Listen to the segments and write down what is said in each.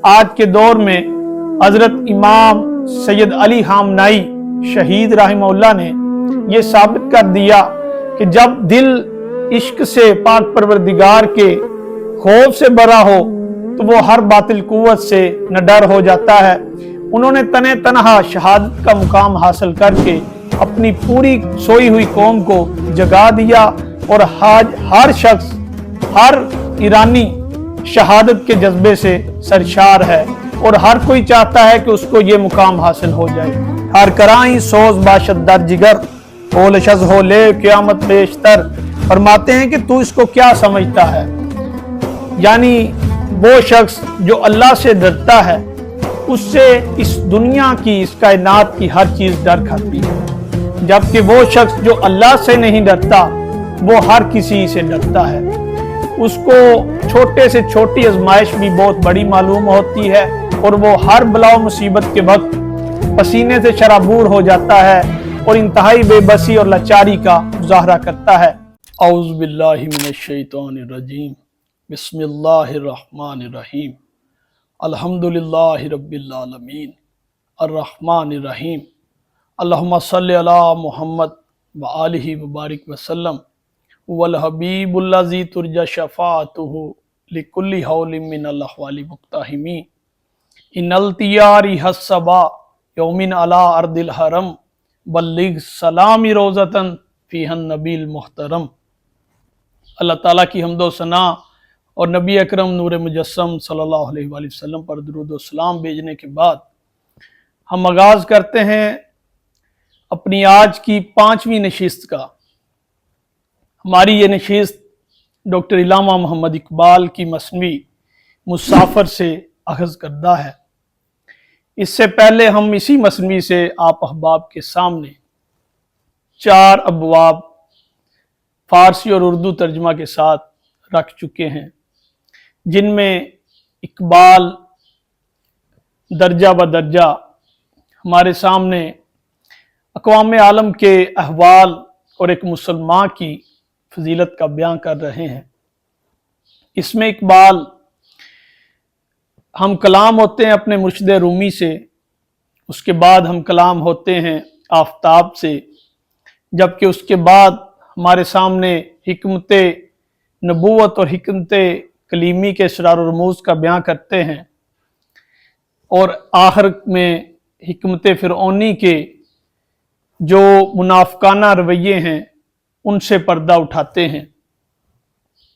آج کے دور میں حضرت امام سید علی خامنائی شہید رحمہ اللہ نے یہ ثابت کر دیا کہ جب دل عشق سے پاک پروردگار کے خوف سے بھرا ہو تو وہ ہر باطل قوت سے نہ ڈر ہو جاتا ہے۔ انہوں نے تنہا شہادت کا مقام حاصل کر کے اپنی پوری سوئی ہوئی قوم کو جگا دیا، اور ہر شخص، ہر ایرانی شہادت کے جذبے سے سرشار ہے، اور ہر کوئی چاہتا ہے کہ اس کو یہ مقام حاصل ہو جائے۔ ہر کرائیں سوز باشد در جگر، ہول شز ہو لے قیامت بیشتر۔ فرماتے ہیں کہ تو اس کو کیا سمجھتا ہے، یعنی وہ شخص جو اللہ سے ڈرتا ہے اس سے اس دنیا کی، اس کائنات کی ہر چیز ڈر کھاتی ہے، جبکہ وہ شخص جو اللہ سے نہیں ڈرتا وہ ہر کسی سے ڈرتا ہے۔ اس کو چھوٹے سے چھوٹی آزمائش بھی بہت بڑی معلوم ہوتی ہے، اور وہ ہر بلا و مصیبت کے وقت پسینے سے شرابور ہو جاتا ہے اور انتہائی بے بسی اور لاچاری کا مظاہرہ کرتا ہے۔ اعوذ باللہ من الشیطان الرجیم، بسم اللہ الرحمن الرحیم، الحمدللہ رب العالمین، الرحمن الرحیم، اللہم صلی علی محمد وآلہ وبارک وسلم، والحبیب الذی ترجى شفاعتہ لکل حول من الاحوال مقتحمی، ان التیاری حسبا یومن علی ارض الحرم، بلغ سلامی روزتن فیہا النبی المحترم۔ اللہ تعالیٰ کی حمد و ثنا اور نبی اکرم نور مجسم صلی اللہ علیہ وآلہ وسلم پر درود و سلام بھیجنے کے بعد ہم آغاز کرتے ہیں اپنی آج کی 5ویں نشست کا۔ ہماری یہ نشست ڈاکٹر علامہ محمد اقبال کی مثنوی مسافر سے اخذ کردہ ہے۔ اس سے پہلے ہم اسی مثنوی سے آپ احباب کے سامنے 4 ابواب فارسی اور اردو ترجمہ کے ساتھ رکھ چکے ہیں، جن میں اقبال درجہ بدرجہ ہمارے سامنے اقوام عالم کے احوال اور ایک مسلمان کی فضیلت کا بیان کر رہے ہیں۔ اس میں اقبال ہم کلام ہوتے ہیں اپنے مرشد رومی سے، اس کے بعد ہم کلام ہوتے ہیں آفتاب سے، جبکہ اس کے بعد ہمارے سامنے حکمت نبوت اور حکمت کلیمی کے اسرار و رموز کا بیان کرتے ہیں، اور آخر میں حکمت فرعونی کے جو منافقانہ رویے ہیں ان سے پردہ اٹھاتے ہیں۔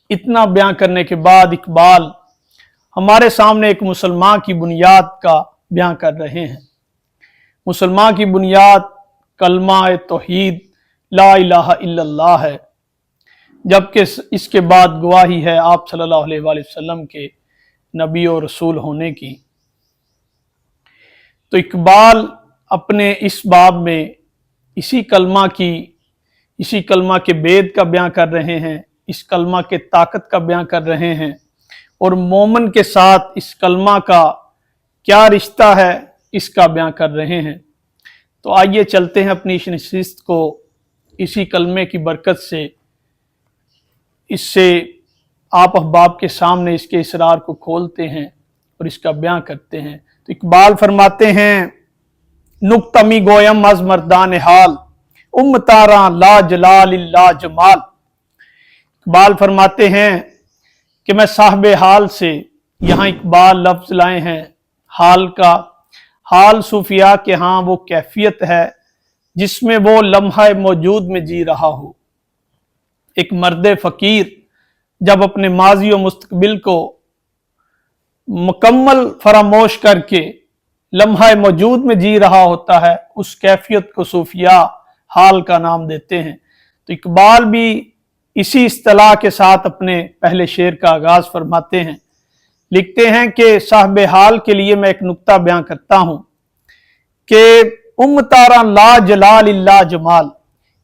اتنا بیان کرنے کے بعد اقبال ہمارے سامنے ایک مسلمان کی بنیاد کا بیان کر رہے ہیں۔ مسلمان کی بنیاد کلمہ توحید لا الہ الا اللہ ہے، جبکہ اس کے بعد گواہی ہے آپ صلی اللہ علیہ وآلہ وسلم کے نبی اور رسول ہونے کی۔ تو اقبال اپنے اس باب میں اسی کلمہ کے بید کا بیان کر رہے ہیں، اس کلمہ کے طاقت کا بیان کر رہے ہیں، اور مومن کے ساتھ اس کلمہ کا کیا رشتہ ہے اس کا بیان کر رہے ہیں۔ تو آئیے چلتے ہیں اپنی اس نشست کو اسی کلمے کی برکت سے، اس سے آپ احباب کے سامنے اس کے اسرار کو کھولتے ہیں اور اس کا بیان کرتے ہیں۔ تو اقبال فرماتے ہیں، نکتہ می گویم از مردان حال، امتاراں لا جلال اللہ جمال۔ اقبال فرماتے ہیں کہ میں صاحب حال سے، یہاں اقبال لفظ لائے ہیں حال کا۔ حال صوفیاء کے ہاں وہ کیفیت ہے جس میں وہ لمحہ موجود میں جی رہا ہو۔ ایک مرد فقیر جب اپنے ماضی و مستقبل کو مکمل فراموش کر کے لمحہ موجود میں جی رہا ہوتا ہے، اس کیفیت کو صوفیاء حال کا نام دیتے ہیں۔ تو اقبال بھی اسی اصطلاح کے ساتھ اپنے پہلے شعر کا آغاز فرماتے ہیں، لکھتے ہیں کہ صاحب حال کے لیے میں ایک نکتہ بیان کرتا ہوں کہ امتاراں لا جلال اللہ جمال،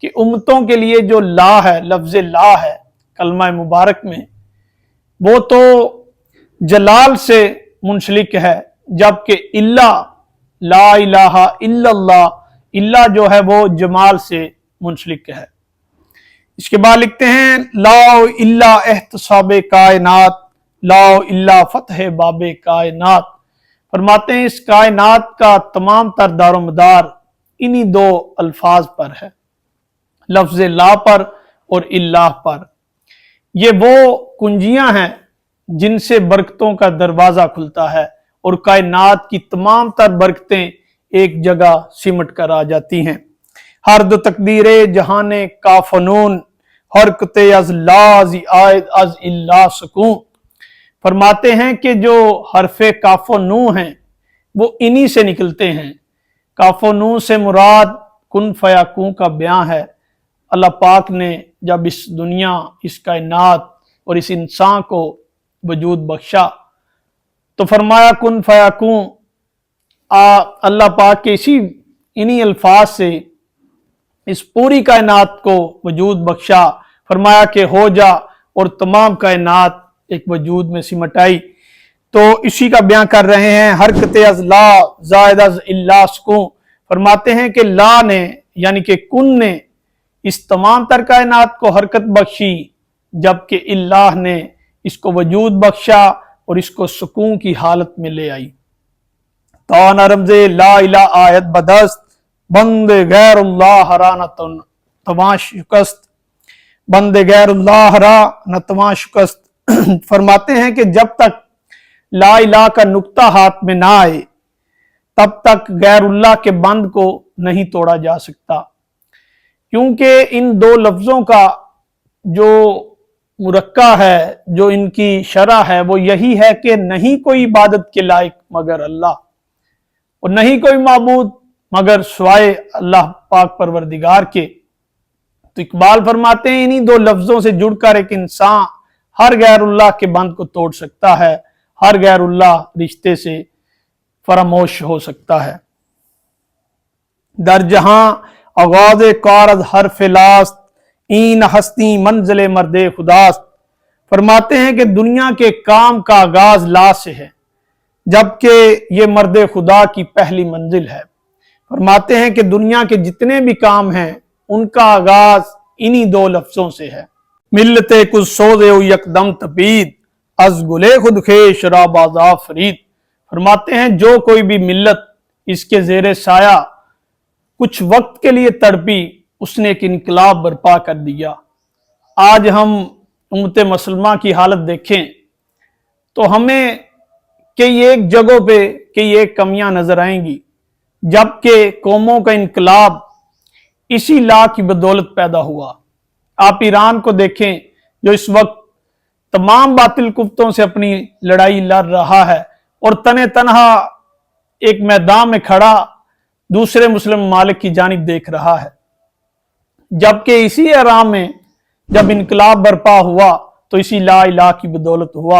کہ امتوں کے لیے جو لا ہے، لفظ لا ہے کلمہ مبارک میں، وہ تو جلال سے منسلک ہے، جبکہ اللہ لا الہ الا اللہ، اللہ جو ہے وہ جمال سے منسلک ہے۔ اس کے بعد لکھتے ہیں، لا الا احتساب کائنات، لا الا فتح باب کائنات، फरमाते हैं इस कायनात का तमाम तर दारोमदार इन्हीं दो अल्फाज पर है, लफ्ज ला पर और इल्लाह पर। ये वो कुंजियां हैं जिनसे बरकतों का दरवाजा खुलता है और कायनात की तमाम तर बरकतें एक जगह सिमट कर आ जाती हैं। हर दो तकदीरे जहाने का फनून हरकते अज लाज आयद अज इल्ला सुकून। फरमाते हैं कि जो हरफे काफो नू हैं वो इन्हीं से निकलते हैं। काफो नू से मुराद कुन फयाकूं का बयां है। अल्लाह पाक ने जब इस दुनिया, इस कायनात और इस इंसान को वजूद बख्शा तो फरमाया कुन फयाकूं। अल्लाह पाक के इन्हीं अल्फाज से इस पूरी कायनात को वजूद बख्शा, फरमाया कि हो जा, और तमाम कायनात एक वजूद में सिमट आई। तो इसी का बयान कर रहे हैं। हरकत अज ला जायद अज इल्ला सुकून। फरमाते हैं कि ला ने यानी कि कुन ने इस तमाम तर कायनात को हरकत बख्शी, जबकि इल्लाह ने इसको वजूद बख्शा और इसको सुकून की हालत में ले आई। तान रमज़े ला इला आयत बदस्त बंद गैरुल्लाह हरा न तवा शिकस्त, बंद गैरुल्लाह हरा न तवा शिकस्त। फरमाते हैं कि जब तक ला इलाह का नुक्ता हाथ में ना आए तब तक गैरुल्लाह के बंद को नहीं तोड़ा जा सकता, क्योंकि इन दो लफ्जों का जो मुरक्का है, जो इनकी शरह है, वो यही है कि नहीं कोई इबादत के लायक मगर अल्लाह और नहीं कोई माबूद मगर स्वाए अल्लाह पाक परवरदिगार के। तो इकबाल फरमाते हैं इन्हीं दो लफ्जों से जुड़कर एक इंसान हर गैरुल्लाह के बंद को तोड़ सकता है, हर गैरुल्लाह रिश्ते से फरामोश हो सकता है। दर जहां आगाज कारज हर फिलास्त इन हस्ती मंजिल मर्दे खुदास्त। फरमाते हैं कि दुनिया के काम का आगाज ला से है, जबकि ये मर्दे खुदा की पहली मंजिल है। फरमाते हैं कि दुनिया के जितने भी काम हैं उनका आगाज इन्हीं दो लफ्जों से है। मिलते कुछ सोदे यकदम तपीद अज गुले खुद खे शराबाजा फरीद। फरमाते हैं जो कोई भी मिल्लत इसके जेरे साया कुछ वक्त के लिए तड़पी, उसने एक इनकलाब बर्पा कर दिया। आज हम उम्मत मुसलमा की हालत देखें तो हमें कई एक जगहों पे कई एक कमियां नजर आएंगी, जबकि कौमों का इनकलाब इसी ला की बदौलत पैदा हुआ। आप ईरान को देखें जो इस वक्त तमाम बातिल कुफ्तों से अपनी लड़ाई लड़ रहा है और तने तनहा एक मैदान में खड़ा दूसरे मुस्लिम ममालिक की जानिब देख रहा है, जबकि इसी आराम में जब इनकलाब बर्पा हुआ तो इसी ला इलाह की बदौलत हुआ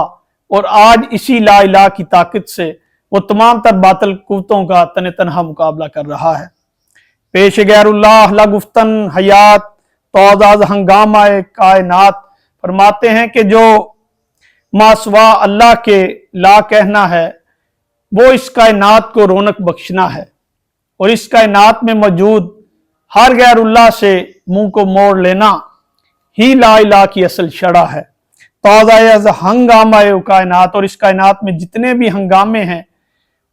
और आज इसी ला इलाह की ताकत से वो तमाम तर बातिल कुव्वतों का तने तनहा मुकाबला कर रहा है। पेश गैरुल्लाह ला गुफ्तन हयात तौज़ाज़ हंगामाए कायनात। फरमाते हैं कि जो मासवा अल्लाह के ला कहना है वो इस कायनात को रौनक बख्शना है और इस कायनात में मौजूद हर गैरुल्लाह से मुंह को मोड़ लेना ही ला इलाह की असल शरह है। तौज़ाज़ हंगामाए कायनात, और इस कायनात में जितने भी हंगामे हैं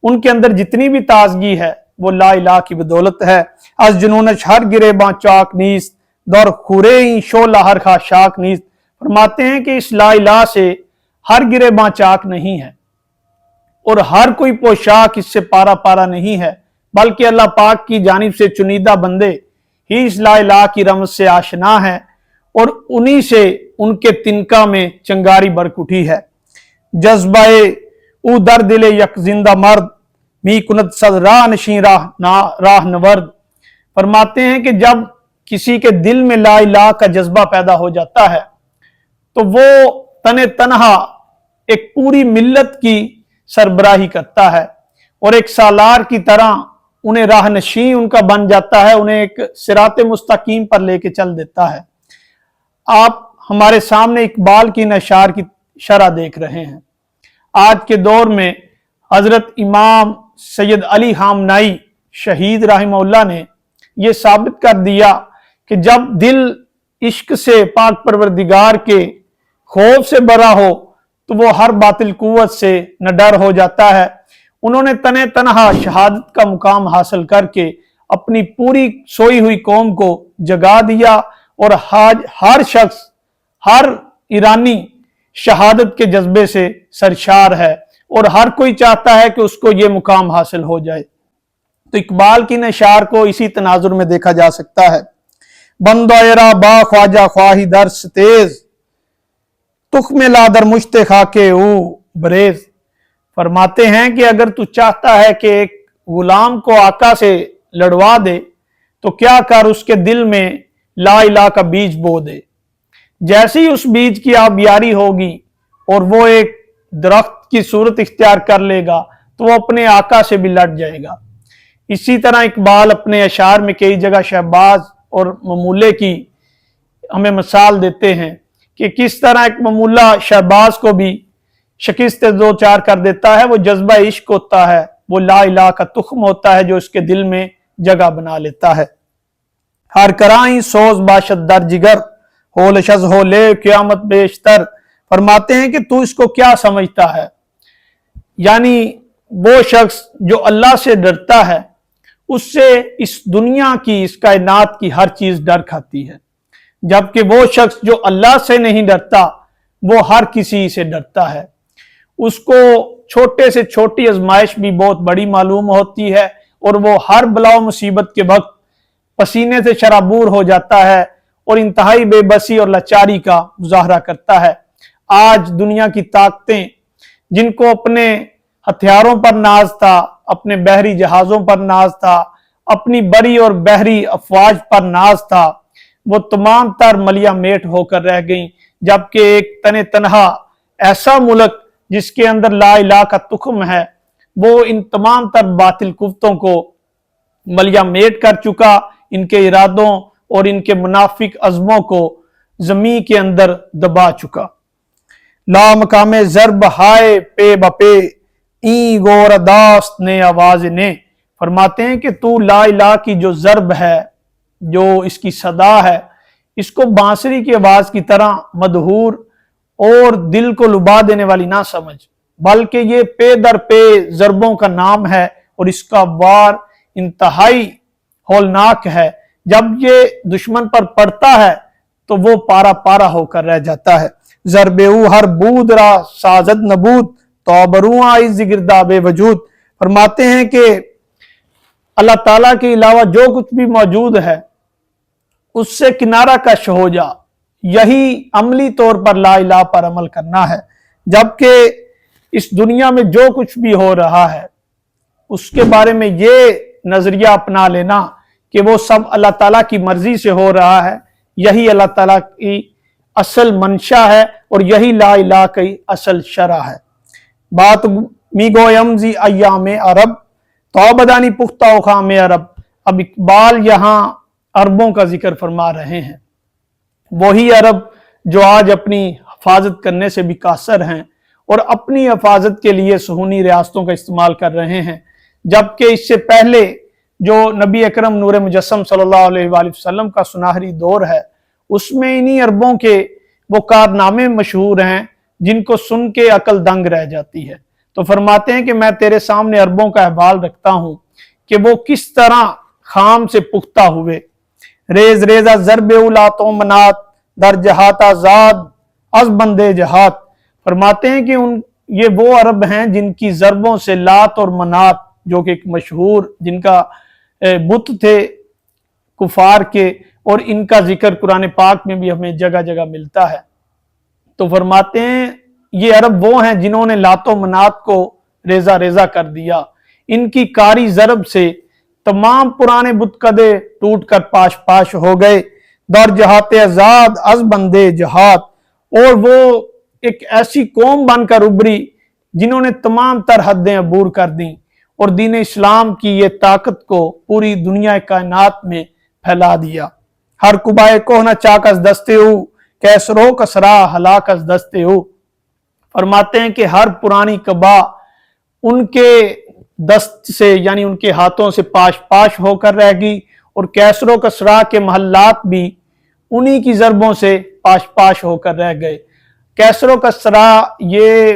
उनके अंदर जितनी भी ताजगी है वो ला इलाह की बदौलत है। अज जुनून हर गिरे बा चाक नीस दौर खुरे शोला हर खा शाक नीस। फरमाते हैं कि इस ला इलाह से हर गिरे बा चाक नहीं है और हर कोई पोशाक इससे पारा पारा नहीं है, बल्कि अल्लाह पाक की जानिब से चुनीदा बंदे ही इस ला इलाह की रमज से आशना है और उन्हीं से उनके तिनका में चंगारी बरक उठी है। जज्बाए ऊ दर दिले यक जिंदा मर्द मी कुनत सद राह नशी राह नवर्द। फरमाते हैं कि जब किसी के दिल में ला इलाह का जज्बा पैदा हो जाता है तो वो तने तनहा एक पूरी मिल्लत की सरबराही करता है और एक सालार की तरह उन्हें राह नशी उनका बन जाता है, उन्हें एक सिराते मुस्तकीम पर लेके चल देता है। आप हमारे सामने इकबाल की नशार की शरह देख रहे हैं। आज के दौर में हजरत इमाम सैयद अली हामनाई शहीद रहमहुल्लाह ने यह साबित कर दिया कि जब दिल इश्क से पाक परवरदिगार के खौफ से भरा हो तो वो हर बातिल कुव्वत से न डर हो जाता है उन्होंने तने तनहा शहादत का मुकाम हासिल करके अपनी पूरी सोई हुई कौम को जगा दिया, और आज हर शख्स, हर ईरानी शहादत के जज्बे से सरशार है और हर कोई चाहता है कि उसको ये मुकाम हासिल हो जाए। तो इकबाल की नशार को इसी तनाजुर में देखा जा सकता है। बंदोरा बा ख्वाजा ख्वाही दर्स तेज, तुख में लादर मुश्ते खाके ऊ बरेज। फरमाते हैं कि अगर तू चाहता है कि एक गुलाम को आका से लड़वा दे तो क्या कर, उसके दिल में ला इलाहा का बीज बो दे। जैसे ही उस बीज की आबियारी होगी और वो एक दरख्त की सूरत इख्तियार कर लेगा तो वो अपने आका से भी लड़ जाएगा। इसी तरह इकबाल अपने अशार में कई जगह शहबाज और ममूले की हमें मिसाल देते हैं कि किस तरह एक ममूला शहबाज को भी शिकस्त दो चार कर देता है। वो जज्बा इश्क होता है, वो ला इलाहा का तुख्म होता है जो उसके दिल में जगह बना लेता है। हर कराई सोज बाशद दर जिगर, होल शज हो ले क़यामत बेशतर। फरमाते हैं कि तू इसको क्या समझता है, यानी वो शख्स जो अल्लाह से डरता है उससे इस दुनिया की, इस कायनात की हर चीज डर खाती है, जबकि वो शख्स जो अल्लाह से नहीं डरता वो हर किसी से डरता है। उसको छोटे से छोटी आजमाइश भी बहुत बड़ी मालूम होती है और वो हर बला मुसीबत के वक्त पसीने से शराबूर हो जाता है और इंतहाई बेबसी और लाचारी का मुजाहरा करता है। आज दुनिया की ताकतें जिनको अपने हथियारों पर नाज था, अपने बहरी जहाजों पर नाज था, अपनी बड़ी और बहरी अफवाज पर नाज था, वो तमाम तर मलिया मेट होकर रह गईं, जबकि एक तने तनहा ऐसा मुल्क जिसके अंदर ला इलाहा का तुख्म है वो इन तमाम तर बातिल कुफ्तों को मलिया मेट कर चुका, इनके इरादों और इनके मुनाफिक अज़मों को जमीन के अंदर दबा चुका। ला मकामे ज़र्ब हाय पे बपे ई गोरदास्त ने आवाज ने। फरमाते हैं कि तू ला इलाहा की जो ज़र्ब है, जो इसकी सदा है, इसको बांसुरी की आवाज की तरह मदहूर और दिल को लुभा देने वाली ना समझ, बल्कि ये पे दर पे ज़रबों का नाम है और इसका वार इंतहाई हौलनाक है। जब ये दुश्मन पर पड़ता है तो वो पारा पारा होकर रह जाता है। ज़रबेऊ हर बूद रा साजद नबूद, तौबरुआ इस गिरदाबे वजूद। फरमाते हैं कि अल्लाह ताला के अलावा जो कुछ भी मौजूद है उससे किनारा कश हो जा, यही अमली तौर पर ला इलाहा पर अमल करना है। जबकि इस दुनिया में जो कुछ भी हो रहा है उसके बारे में ये नजरिया अपना लेना कि वो सब अल्लाह ताला की मर्जी से हो रहा है, यही अल्लाह ताला की असल मंशा है और यही ला इलाहा की असल शरा है। बात मीगोयमजी अय्याम अरब तौबदानी पुख्ता खाम अरब। अब इकबाल यहाँ अरबों का जिक्र फरमा रहे हैं, वही अरब जो आज अपनी हिफाजत करने से भी कासर हैं और अपनी हिफाजत के लिए सुहूनी रियासतों का इस्तेमाल कर रहे हैं। जबकि इससे पहले जो नबी अकरम नूर मुजस्सम सल्लल्लाहु अलैहि वसल्लम का सुनहरी दौर है उसमें इन्हीं अरबों के वो कारनामे मशहूर हैं जिनको सुन के अकल दंग रह जाती है। तो फरमाते हैं कि मैं तेरे सामने अरबों का अहवाल रखता हूँ कि वो किस तरह खाम से पुख्ता हुए। रेज रेजा ज़रबे उला तो मनात दर जहात आजाद अज बंदे जहात। फरमाते हैं कि ये वो अरब हैं जिनकी ज़रबों से लात और मनात, जो कि एक मशहूर जिनका बुत थे कुफार के, और इनका जिक्र कुरान पाक में भी हमें जगह जगह मिलता है। तो फरमाते हैं ये अरब वो हैं जिन्होंने लातो मनात को रेजा रेजा कर दिया। इनकी कारी ज़रब से तमाम पुराने बुतकदे टूट कर पाश पाश हो गए। दर जहाते आजाद अज बंदे जहात, और वो एक ऐसी कौम बनकर उभरी जिन्होंने तमाम तर हदें अबूर कर दी और दीन इस्लाम की ये ताकत को पूरी दुनिया कायनात में फैला दिया। हर कुबाए कोहना चाकस दस्ते हो कैसरो कसरा हलाकस दस्ते हो। फरमाते हैं कि हर पुरानी कबा उनके दस्त से यानी उनके हाथों से पाश पाश होकर रह गई और कैसरो कसरा के महल्लात भी उन्हीं की ज़रबों से पाश पाश होकर रह गए। कैसरो कसरा ये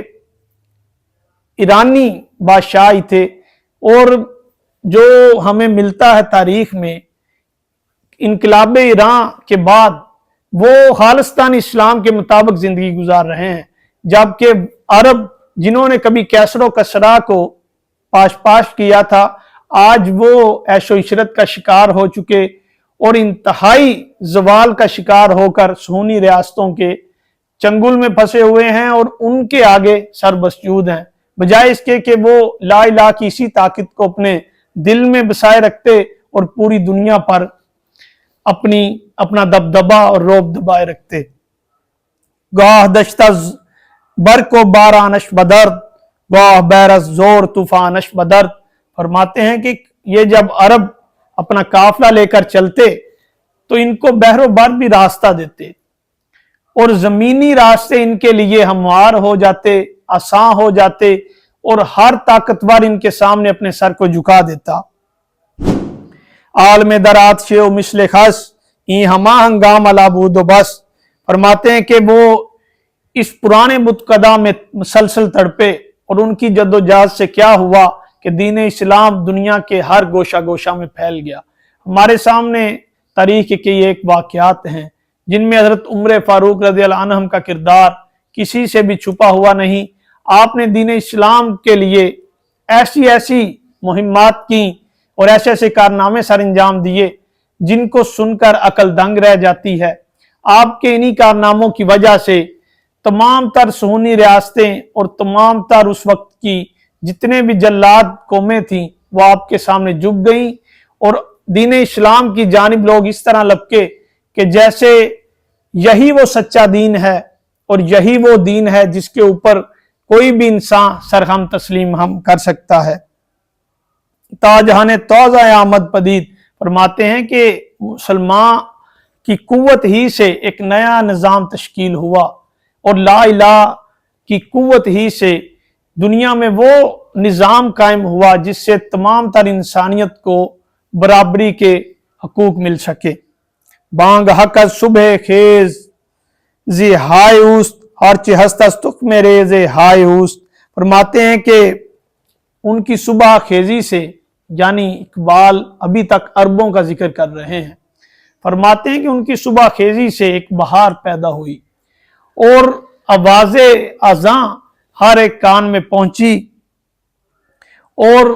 ईरानी बादशाह ही थे। और जो हमें मिलता है तारीख में, इनकलाब ईरान के बाद वो खालिस्तान इस्लाम के मुताबिक जिंदगी गुजार रहे हैं, जबकि अरब जिन्होंने कभी कैसरो कसरा को पाश किया था, आज वो ऐशो इशरत का शिकार हो चुके और इंतहाई जवाल का शिकार होकर सुनी रियासतों के चंगुल में फंसे हुए हैं और उनके आगे सरबसजूद हैं, बजाय इसके कि वो ला इलाहा की इसी ताकत को अपने दिल में बसाए रखते और पूरी दुनिया पर अपना दबदबा और रौब दबाए रखते। गाह दश्ता बरको बारानश बदर्द, गाह बैरस जोर तूफानश बदर्द। फरमाते हैं कि ये जब अरब अपना काफिला लेकर चलते तो इनको बहरो बर भी रास्ता देते और जमीनी रास्ते इनके लिए हमवार हो जाते, आसान हो जाते और हर ताकतवर इनके सामने अपने सर को झुका देता। आल में दरात शेव मिसले खस ई हमा हंगाम अलाबूद बस। फरमाते हैं कि वो इस पुराने मुतकदा में मुसलसल तड़पे और उनकी जद्दोजहद से क्या हुआ कि दीन इस्लाम दुनिया के हर गोशा गोशा में फैल गया। हमारे सामने तारीख के ये एक वाकयात हैं जिनमें हजरत उमर फारूक रज़ियल्लाहु अन्हुम का किरदार किसी से भी छुपा हुआ नहीं। आपने दीन इस्लाम के लिए ऐसी ऐसी मुहिम्मात की और ऐसे ऐसे कारनामे सर अंजाम दिए जिनको सुनकर अकल दंग रह जाती है। आपके इन्हीं कारनामों की वजह से तमाम तर सुनी रियासतें और तमाम तर उस वक्त की जितने भी जल्लाद कौमें थीं वो आपके सामने झुक गईं और दीन इस्लाम की जानिब लोग इस तरह लपके कि जैसे यही वो सच्चा दीन है और यही वो दीन है जिसके ऊपर कोई भी इंसान सरहम तस्लीम हम कर सकता है। ताजहान तौज़ा आमद पदीद। फरमाते हैं कि मुसलमान की कुव्वत ही से एक नया निज़ाम तश्कील हुआ और ला इलाहा की कुव्वत ही से दुनिया में वो निज़ाम कायम हुआ जिससे तमाम तर इंसानियत को बराबरी के हकूक मिल सके। बांग हक सुबह खेज जी हाय उस्त हर हस्तस्तुक में रेजे हाय उस्त। फरमाते हैं कि उनकी सुबह खेजी से, यानी इकबाल अभी तक अरबों का जिक्र कर रहे हैं, फरमाते हैं कि उनकी सुबह खेजी से एक बहार पैदा हुई और आवाज़े अज़ां हर एक कान में पहुंची और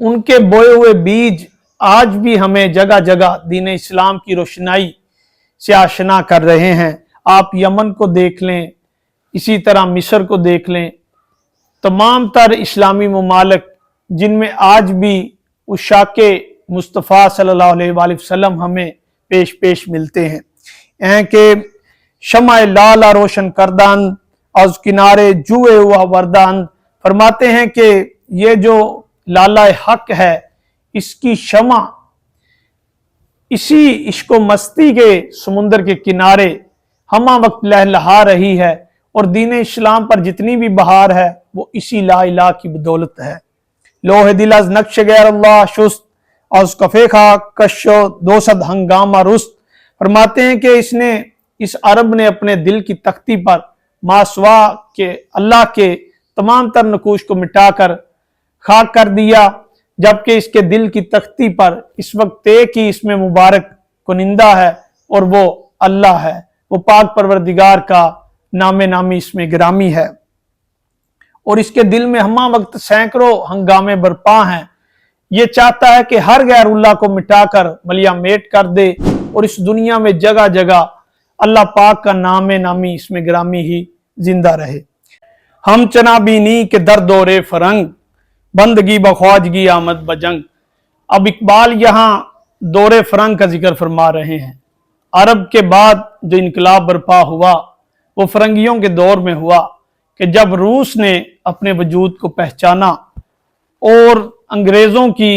उनके बोए हुए बीज आज भी हमें जगह जगह दीन इस्लाम की रोशनाई से आशना कर रहे हैं। आप यमन को देख लें, इसी तरह मिस्र को देख लें, तमाम तर इस्लामी ममालिक जिनमें आज भी उशाके मुस्तफ़ा सल्लल्लाहु अलैहि वसल्लम हमें पेश मिलते हैं कि शमाए लाला रोशन करदान और किनारे जुए हुआ वरदान। फरमाते हैं कि ये जो लाला हक है इसकी शमा इसी इश्को मस्ती के समुंदर के किनारे हमा वक्त लहलहा रही है और दीन इस्लाम पर जितनी भी बहार है वो इसी ला इलाहा की बदौलत है। लोहे दिल अज नक्श गैर अल्लाह शुस्त और कफे खा कशो दोसद हंगामा रुस्त। फरमाते हैं कि इस अरब ने अपने दिल की तख्ती पर मासवा के अल्लाह के तमाम तर नकूश को मिटाकर खाक कर दिया, जबकि इसके दिल की तख्ती पर इस वक्त एक ही इसमें मुबारक कुनिंदा है और वो अल्लाह है। वो पाक परवरदिगार का नामे नामी इसमें गिरामी है और इसके दिल में हमा वक्त सैकड़ों हंगामे बरपा हैं। ये चाहता है कि हर गैरुल्लाह को मिटाकर मलिया मेट कर दे और इस दुनिया में जगह जगह अल्लाह पाक का नामे नामी इसमें गिरामी ही जिंदा रहे। हम चनाबीनी के दर दौरे फरंग बंदगी बख्वाजगी आमद बजंग। अब इकबाल यहाँ दौरे फरंग का जिक्र फरमा रहे हैं। अरब के बाद जो इनकलाब बर्पा हुआ वो फरंगियों के दौर में हुआ कि जब रूस ने अपने वजूद को पहचाना और अंग्रेज़ों की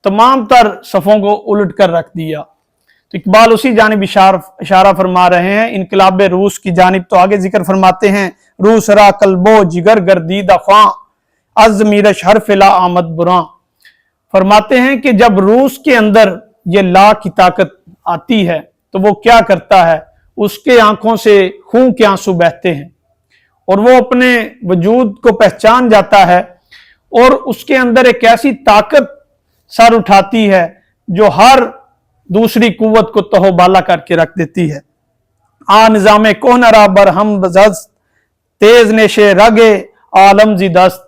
तमाम तर सफ़ों को उलट कर रख दिया। तो इकबाल उसी जानिब इशारा फरमा रहे हैं, इनकलाब रूस की जानिब। तो आगे जिक्र फरमाते हैं, रूस रा कल्बो जिगर गर्दीदा ख्वां अज़मीरश हरफिला आमद बुरा। फरमाते हैं कि जब रूस के अंदर ये ला की ताकत आती है तो वो क्या करता है, उसके आंखों से खून के आंसू बहते हैं और वो अपने वजूद को पहचान जाता है और उसके अंदर एक ऐसी ताकत सर उठाती है जो हर दूसरी कुव्वत को तहोबाला करके रख देती है। आ निजाम कोहनरा बरहम बजस्त तेज नेशे रगे आलम जी दस्त।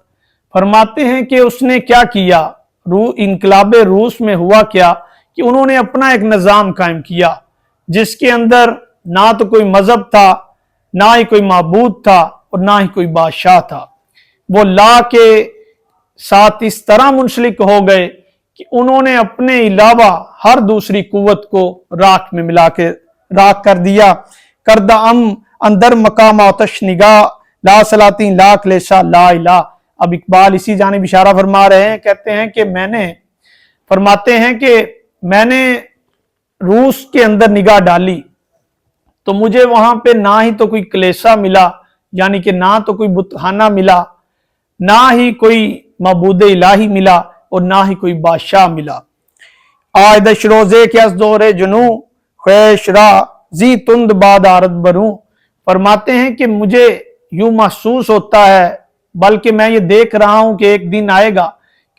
फरमाते हैं कि उसने क्या किया, इनकलाब रूस में हुआ क्या कि उन्होंने अपना एक निज़ाम कायम किया जिसके अंदर ना तो कोई मजहब था, ना ही कोई माबूद था और ना ही कोई बादशाह था। वो ला के साथ इस तरह मुंसलिक हो गए कि उन्होंने अपने अलावा हर दूसरी कुव्वत को राख में मिला के राख कर दिया। करदा अम अंदर मकाम आतश निगाह ला सलाती लाख लेशा ला इला। अब इकबाल इसी जानिब इशारा फरमा रहे हैं, कहते हैं कि मैंने रूस के अंदर निगाह डाली तो मुझे वहां पे ना ही तो कोई कलेसा मिला, यानी कि ना तो कोई बुतखाना मिला, ना ही कोई मबूद इलाही मिला और ना ही कोई बादशाह मिला। आयदश रोजे के दौरे जुनू ख्वेशरा जी तुंद बाद आरत बरू। फरमाते हैं कि मुझे यूं महसूस होता है, बल्कि मैं ये देख रहा हूं कि एक दिन आएगा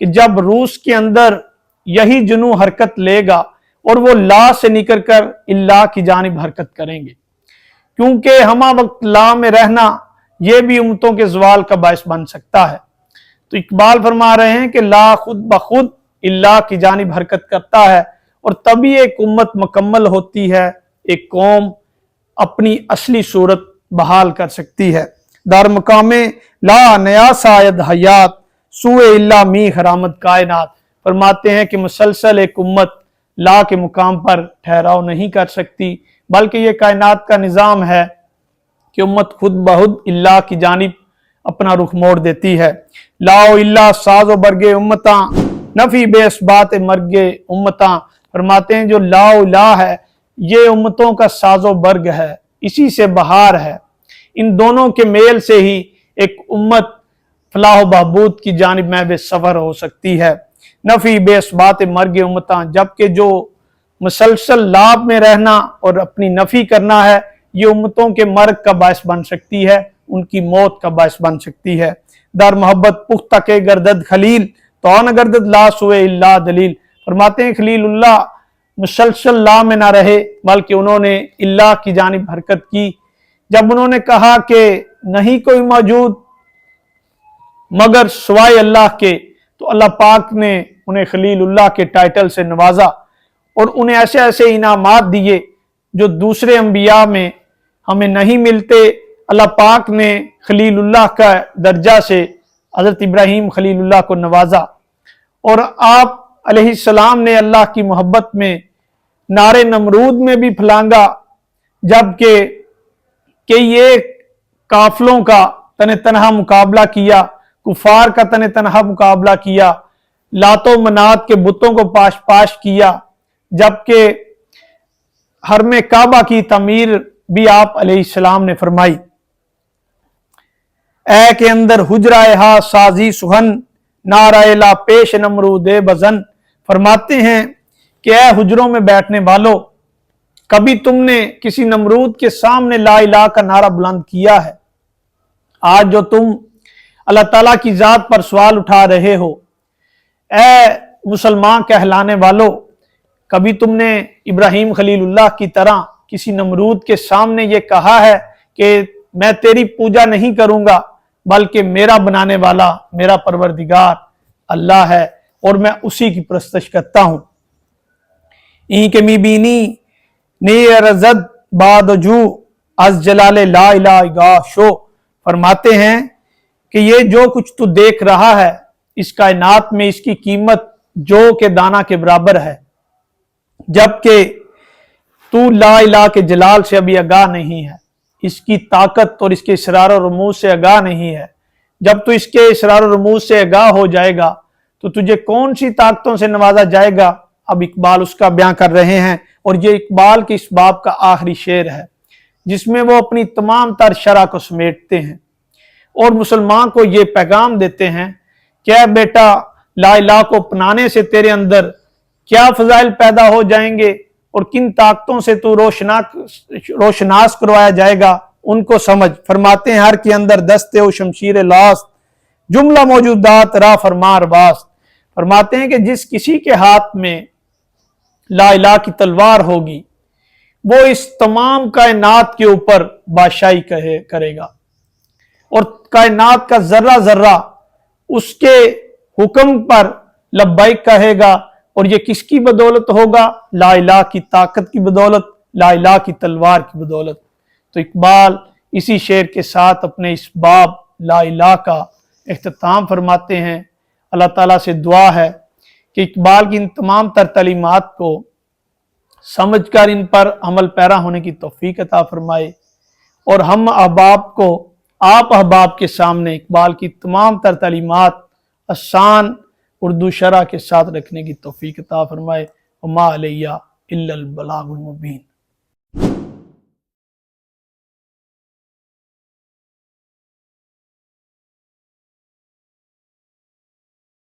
कि जब रूस के अंदर यही जुनू हरकत लेगा और वो ला से निकल कर इल्ला की जानिब हरकत करेंगे, क्योंकि हमा वक्त ला में रहना ये भी उम्मतों के ज़वाल का बायस बन सकता है। तो इकबाल फरमा रहे हैं कि ला खुद बखुद इल्ला की जानिब हरकत करता है और तभी एक उम्मत मुकम्मल होती है, एक कौम अपनी असली सूरत बहाल कर सकती है। दार मकामे ला नया सायद हयात सुए इल्ला मी हरामत कायनात। फरमाते हैं कि मुसलसल एक उम्मत ला के मुकाम पर ठहराव नहीं कर सकती, बल्कि ये कायनात का निज़ाम है कि उम्मत खुद बहुद इल्ला की जानिब अपना रुख मोड़ देती है। लाओ इल्ला साजो बरगे उम्मता नफी बेस बात मरगे उम्मता। फरमाते हैं जो लाओ इला है ये उम्मतों का साजो बर्ग है, इसी से बहार है। इन दोनों के मेल से ही एक उम्मत फलाह बहबूद की जानिब में बेसफर हो सकती है। नफी बेस बात मरगे उम्मता, जबकि जो मुसलसल लाभ में रहना और अपनी नफी करना है ये उम्मतों के मर्ग का बायस बन सकती है, उनकी मौत का बायस बन सकती है। दर मोहब्बत पुख्ता के गर्दद खलील तो न गर्दद ला सुए इल्ला दलील। फरमाते हैं खलीलुल्लाह मुसलसल ला में ना रहे, बल्कि उन्होंने इल्ला की जानिब हरकत की। जब उन्होंने कहा कि नहीं कोई मौजूद मगर सिवाय अल्लाह के, तो अल्लाह पाक ने उन्हें खलीलुल्लाह के टाइटल से नवाजा और उन्हें ऐसे ऐसे इनामात दिए जो दूसरे अंबिया में हमें नहीं मिलते। अल्लाह पाक ने खलीलुल्लाह का दर्जा से हजरत इब्राहीम खलीलुल्लाह को नवाजा और आप अलैहिस्सलाम ने अल्लाह की मोहब्बत में नारे नमरूद में भी फलांगा, जबकि ये काफिलों का तने तनहा मुकाबला किया, कुफार का तने तनहा मुकाबला किया, लातो मनात के बुतों को पाश पाश किया, जबकि हरम काबा की तमीर भी आप अलैहिस्सलाम ने फरमाई। ए के अंदर हुजराए हा साजी सुहन नारायला पेश नमरूदे बजन। फरमाते हैं कि ए हुजरों में बैठने वालों, कभी तुमने किसी नमरूद के सामने ला इलाहा का नारा बुलंद किया है? आज जो तुम अल्लाह ताला की जात पर सवाल उठा रहे हो, ए मुसलमान कहलाने वालों, कभी तुमने इब्राहीम खलीलुल्लाह की तरह किसी नमरूद के सामने ये कहा है कि मैं तेरी पूजा नहीं करूंगा, बल्कि मेरा बनाने वाला मेरा परवरदिगार अल्लाह है और मैं उसी की परस्तश करता हूं। ई के मीबीनी नीरजद बादजू अज जलाले ला इलाहा शो। फरमाते हैं कि ये जो कुछ तू देख रहा है इस कायनात में इसकी कीमत जो के दाना के बराबर है, जबकि तू ला इलाहा के जलाल से अभी आगाह नहीं है, इसकी ताकत और इसके इसरार और रमूज से आगाह नहीं है। जब तू इसके इसरार और रमूज से आगाह हो जाएगा तो तुझे कौन सी ताकतों से नवाजा जाएगा। अब इकबाल उसका बयां कर रहे हैं और ये इकबाल के इस बाब का आखिरी शेर है जिसमें वो अपनी तमाम तर शरह को समेटते हैं और मुसलमान को ये पैगाम देते हैं क्या बेटा ला इलाहा को अपनाने से तेरे अंदर क्या फजाइल पैदा हो जाएंगे और किन ताकतों से तू रोशनास करवाया जाएगा, उनको समझ। फरमाते हैं हर के अंदर दस्ते ओ शमशीर लास्त जुमला मौजूदात रा फरमार बास्त। फरमाते हैं कि जिस किसी के हाथ में ला इलाहा की तलवार होगी वो इस तमाम कायनात के ऊपर बादशाही करेगा और कायनात का जर्रा जर्रा उसके हुक्म पर लब्बैक कहेगा। और ये किसकी बदौलत होगा? ला इलाहा की ताकत की बदौलत, ला इलाहा की तलवार की बदौलत। तो इकबाल इसी शेर के साथ अपने इस बाब ला इलाहा का इख्तिताम फरमाते हैं। अल्लाह ताला से दुआ है कि इकबाल की इन तमाम तर तालीमात को समझकर इन पर अमल पैरा होने की तौफीक अता फरमाए और हम अहबाब को आप अहबाब के सामने इकबाल की तमाम तर तालीमात आसान उर्दू शरह के साथ रखने की तौफीक अता फरमाए। वमा अलैया इल्लल बलागुल मुबीन।